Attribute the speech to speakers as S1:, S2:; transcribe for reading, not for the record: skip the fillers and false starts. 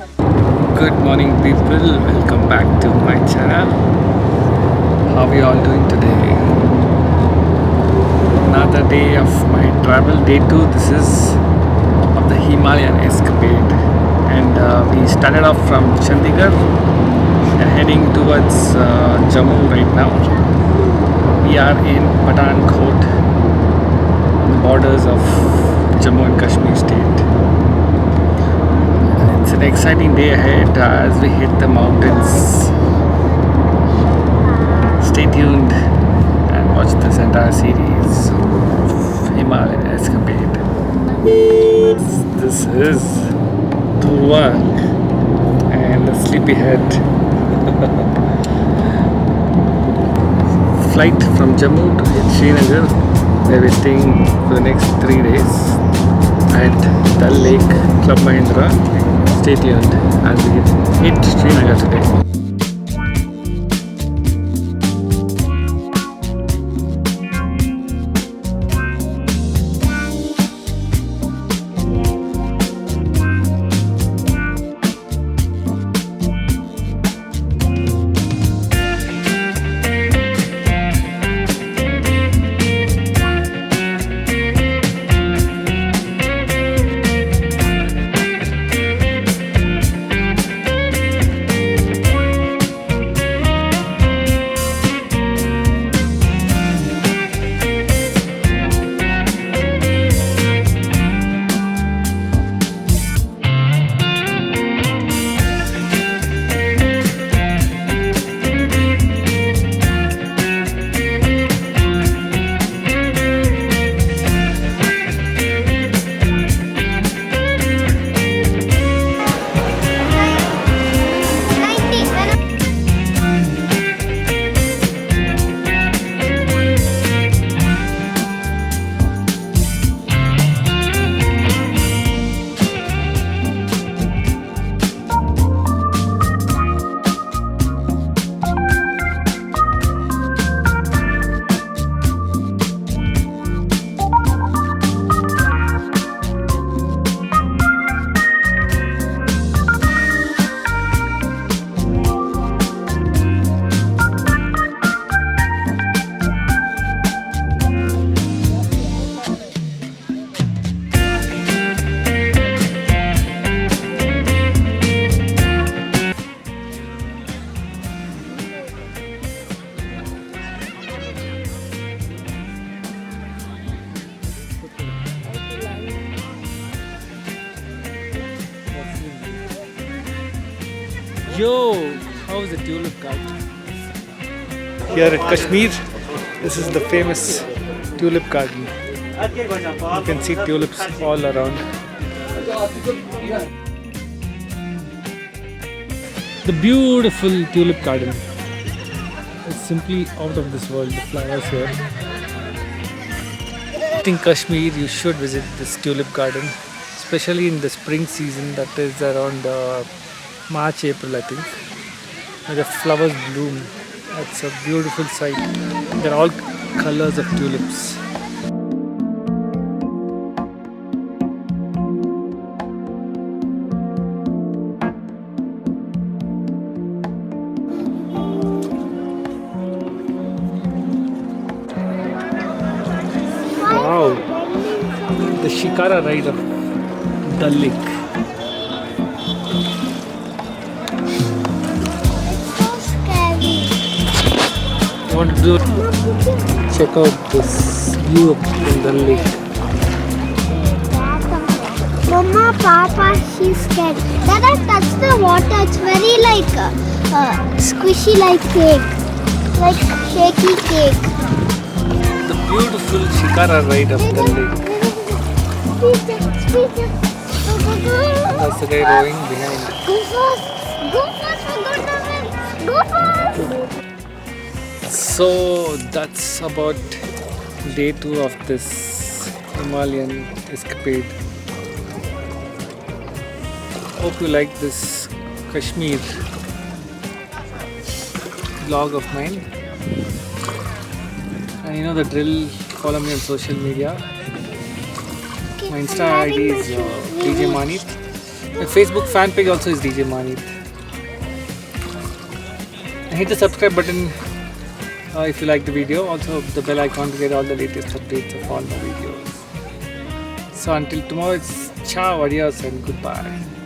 S1: Good morning, people. Welcome back to my channel. How are you all doing today? Another day of my travel, day 2. This is of the Himalayan Escapade, and we started off from Chandigarh. We are heading towards Jammu right now. We are in Pantankot, on the borders of Jammu and Kashmir state. It's an exciting day ahead as we hit the mountains. Stay tuned and watch this entire series of Himalayan Escapade. This is Tulip and the sleepyhead. Flight from Jammu to hit Srinagar. We're waiting for the next 3 days at Dal Lake, Club Mahindra. Stay tuned as we hit Srinagar today. Yo, how's the tulip garden? Here at Kashmir, this is the famous tulip garden. You can see tulips all around. The beautiful tulip garden is simply out of this world. The flowers here. In Kashmir, you should visit this tulip garden, especially in the spring season, that is around March, April, I think, where the flowers bloom. That's a beautiful sight. They're all colors of tulips. Wow, the Shikara ride of Dal Lake. Want to do? Check out this view of the lake.
S2: Mama, Papa, she's scared. Dada, touch the water. It's very like squishy, like cake, like shaky cake.
S1: The beautiful Shikara ride of the lake. That's the guy rowing behind.
S2: Go fast! Go fast! Go fast!
S1: So that's about day 2 of this Himalayan escapade. Hope you like this Kashmir vlog of mine. And you know the drill, follow me on social media. My Insta ID is Djmahaneet. My Facebook fan page also is Djmahaneet. And hit the subscribe button if you like the video. Also the bell icon to get all the latest updates of all my videos. So until tomorrow, it's ciao, adios, and goodbye.